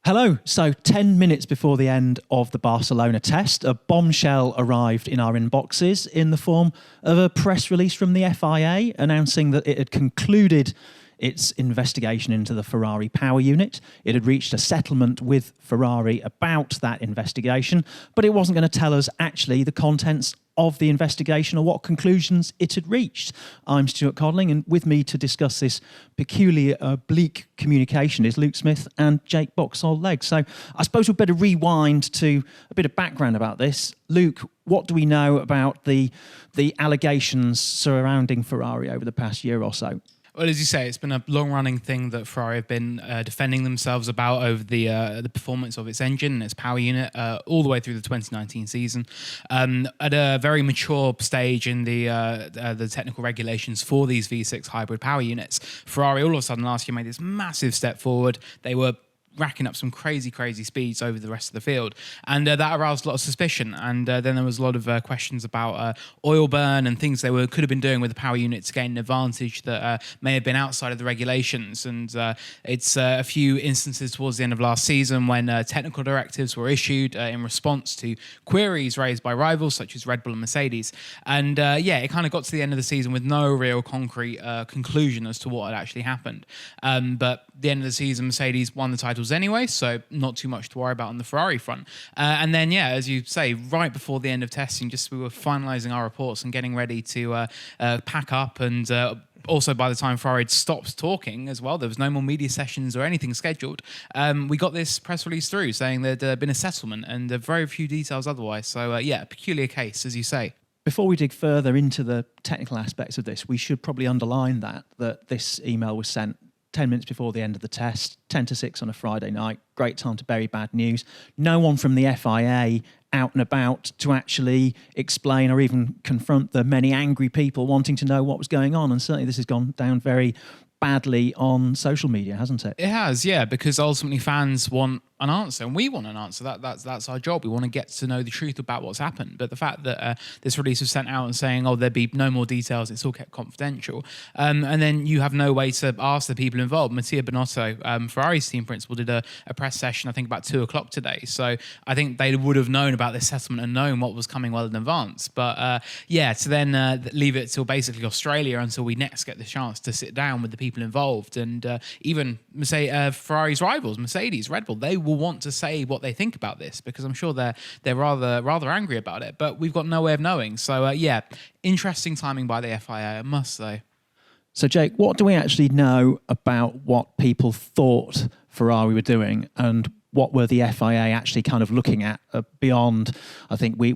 Hello. So 10 minutes before the end of the Barcelona test, a bombshell arrived in our inboxes in the form of a press release from the FIA announcing that it had concluded its investigation into the Ferrari power unit. It had reached a settlement with Ferrari about that investigation, but it wasn't going to tell us actually the contents of the investigation or what conclusions it had reached. I'm Stuart Codling, and with me to discuss this peculiar bleak communication is Luke Smith and Jake Boxall-Legg. So I suppose we'd better rewind to a bit of background about this. Luke, what do we know about the allegations surrounding Ferrari over the past year or so? Well, as you say, it's been a long-running thing that Ferrari have been defending themselves about over the performance of its engine and its power unit all the way through the 2019 season. At a very mature stage in the technical regulations for these V6 hybrid power units, Ferrari all of a sudden last year made this massive step forward. They were racking up some crazy speeds over the rest of the field, and that aroused a lot of suspicion. And then there was a lot of questions about oil burn and things they could have been doing with the power unit to gain an advantage that may have been outside of the regulations. And it's a few instances towards the end of last season when technical directives were issued in response to queries raised by rivals such as Red Bull and Mercedes. And it kind of got to the end of the season with no real concrete conclusion as to what had actually happened. But the end of the season, Mercedes won the titles anyway, so not too much to worry about on the Ferrari front. And then, as you say, right before the end of testing, just we were finalising our reports and getting ready to pack up. And also, by the time Ferrari had stopped talking as well, there was no more media sessions or anything scheduled. We got this press release through saying there'd been a settlement and very few details otherwise. So, a peculiar case, as you say. Before we dig further into the technical aspects of this, we should probably underline that this email was sent 10 minutes before the end of the test, 10 to 6 on a Friday night. Great time to bury bad news. No one from the FIA out and about to actually explain or even confront the many angry people wanting to know what was going on. And certainly this has gone down very badly on social media, hasn't it? It has, because ultimately fans want an answer, and we want an answer. That's our job. We want to get to know the truth about what's happened. But the fact that this release was sent out and saying, there'd be no more details, it's all kept confidential, and then you have no way to ask the people involved. Mattia Binotto, Ferrari's team principal, did a press session, I think about 2:00 today. So I think they would have known about this settlement and known what was coming well in advance. But to then leave it till basically Australia until we next get the chance to sit down with the people involved, and even Ferrari's rivals, Mercedes, Red Bull, they will want to say what they think about this, because I'm sure they're rather angry about it, but we've got no way of knowing. So interesting timing by the FIA, I must say. So Jake, what do we actually know about what people thought Ferrari were doing, and what were the FIA actually kind of looking at beyond? I think they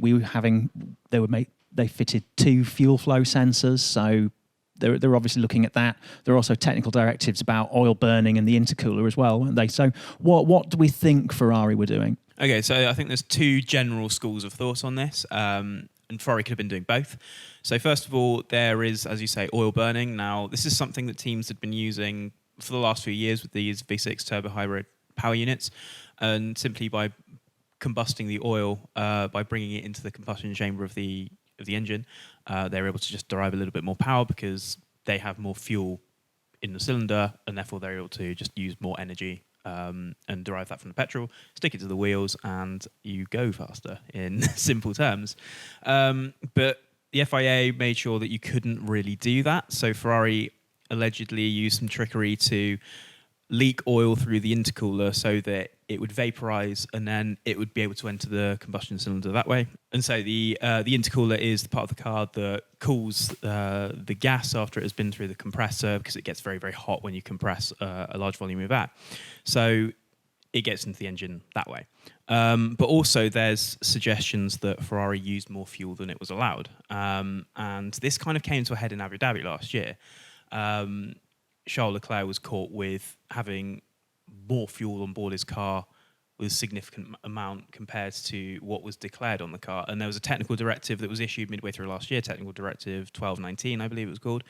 fitted 2 fuel flow sensors, so they're obviously looking at that. There are also technical directives about oil burning and the intercooler as well, weren't they? So what do we think Ferrari were doing? Okay, so I think there's 2 general schools of thought on this, and Ferrari could have been doing both. So first of all, there is, as you say, oil burning. Now, this is something that teams had been using for the last few years with these V6 turbo hybrid power units, and simply by combusting the oil, by bringing it into the combustion chamber of the engine, they're able to just derive a little bit more power because they have more fuel in the cylinder, and therefore they're able to just use more energy and derive that from the petrol, stick it to the wheels, and you go faster, in simple terms. But the FIA made sure that you couldn't really do that, so Ferrari allegedly used some trickery to leak oil through the intercooler so that it would vaporize, and then it would be able to enter the combustion cylinder that way. And so the intercooler is the part of the car that cools the gas after it has been through the compressor, because it gets very, very hot when you compress a large volume of that. So it gets into the engine that way. But also there's suggestions that Ferrari used more fuel than it was allowed. And this kind of came to a head in Abu Dhabi last year. Charles Leclerc was caught with having more fuel on board his car with a significant amount compared to what was declared on the car. And there was a technical directive that was issued midway through last year, Technical Directive 1219, I believe it was called,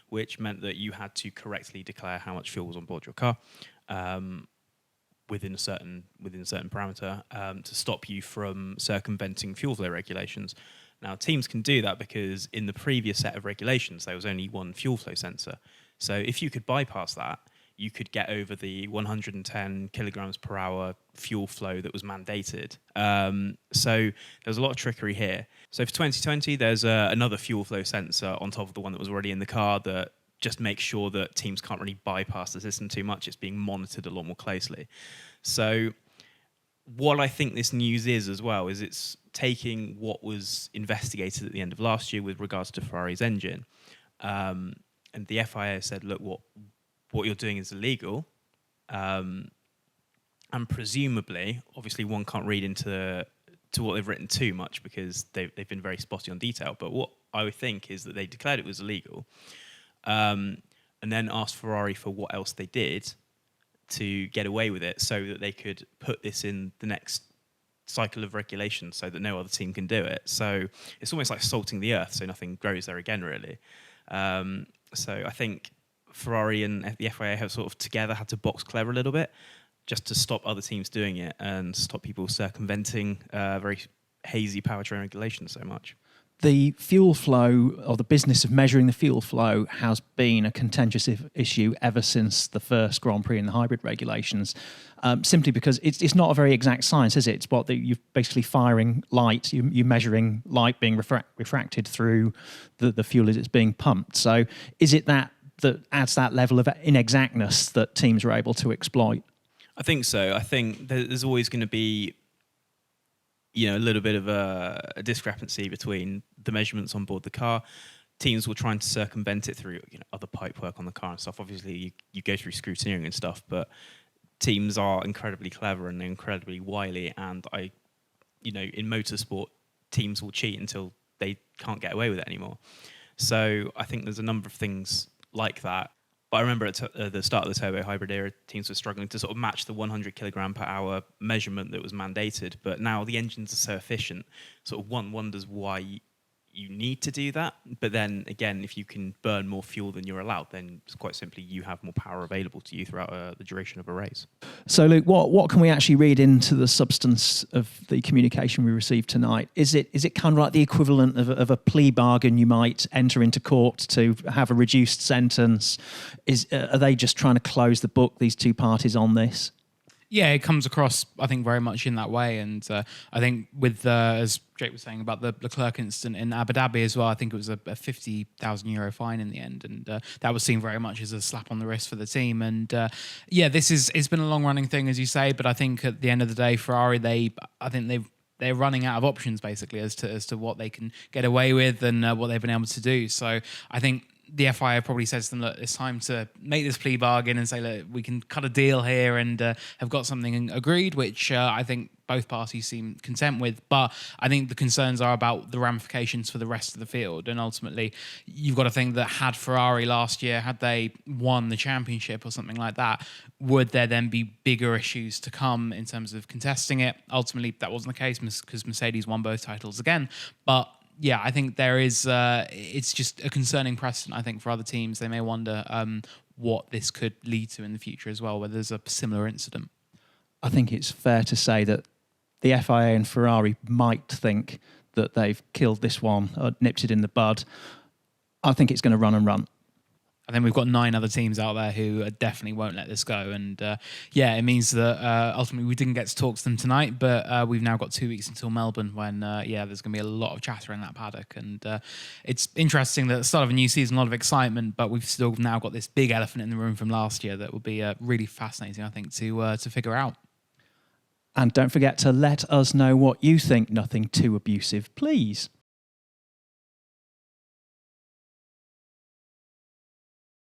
which meant that you had to correctly declare how much fuel was on board your car within a certain parameter to stop you from circumventing fuel flow regulations. Now, teams can do that because in the previous set of regulations, there was only one fuel flow sensor. So if you could bypass that, you could get over the 110 kilograms per hour fuel flow that was mandated. So there's a lot of trickery here. So for 2020, there's another fuel flow sensor on top of the one that was already in the car that just makes sure that teams can't really bypass the system too much. It's being monitored a lot more closely. So what I think this news is as well is it's taking what was investigated at the end of last year with regards to Ferrari's engine. And the FIA said, look, what you're doing is illegal. And presumably, obviously one can't read into what they've written too much because they've been very spotty on detail. But what I would think is that they declared it was illegal and then asked Ferrari for what else they did to get away with it so that they could put this in the next cycle of regulation so that no other team can do it. So it's almost like salting the earth so nothing grows there again, really. So I think Ferrari and the FIA have sort of together had to box clever a little bit just to stop other teams doing it and stop people circumventing very hazy powertrain regulations so much. The fuel flow, or the business of measuring the fuel flow, has been a contentious issue ever since the first Grand Prix and the hybrid regulations, simply because it's not a very exact science, is it? It's what you're basically firing light, you're measuring light being refracted through the fuel as it's being pumped. So is it that adds that level of inexactness that teams are able to exploit? I think so. I think there's always going to be a little bit of a discrepancy between the measurements on board the car. Teams will try to circumvent it through other pipe work on the car and stuff. Obviously, you go through scrutineering and stuff, but teams are incredibly clever and incredibly wily. And in motorsport, teams will cheat until they can't get away with it anymore. So I think there's a number of things like that. But I remember at the start of the turbo hybrid era, teams were struggling to sort of match the 100 kilogram per hour measurement that was mandated. But now the engines are so efficient, sort of one wonders why you need to do that. But then again, if you can burn more fuel than you're allowed, then it's quite simply you have more power available to you throughout the duration of a race. So, Luke, what can we actually read into the substance of the communication we received tonight? Is it kind of like the equivalent of a plea bargain you might enter into court to have a reduced sentence? Are they just trying to close the book, these two parties, on this? Yeah, it comes across, I think, very much in that way. And I think with, as Jake was saying about the Leclerc incident in Abu Dhabi as well, I think it was a €50,000 fine in the end. And that was seen very much as a slap on the wrist for the team. And it's been a long running thing, as you say. But I think at the end of the day, Ferrari, they're running out of options basically as to what they can get away with and what they've been able to do. So I think the FIA probably says to them, look, it's time to make this plea bargain and say, look, we can cut a deal here and have got something agreed, which I think both parties seem content with. But I think the concerns are about the ramifications for the rest of the field. And ultimately, you've got to think that had Ferrari last year, had they won the championship or something like that, would there then be bigger issues to come in terms of contesting it? Ultimately, that wasn't the case because Mercedes won both titles again. But yeah, I think there is. It's just a concerning precedent, I think, for other teams. They may wonder what this could lead to in the future as well, whether there's a similar incident. I think it's fair to say that the FIA and Ferrari might think that they've killed this one, or nipped it in the bud. I think it's going to run and run. And then we've got 9 other teams out there who definitely won't let this go. And it means that ultimately we didn't get to talk to them tonight, but we've now got 2 weeks until Melbourne when, there's going to be a lot of chatter in that paddock. And it's interesting that at the start of a new season, a lot of excitement, but we've still now got this big elephant in the room from last year that will be really fascinating, I think, to figure out. And don't forget to let us know what you think. Nothing too abusive, please.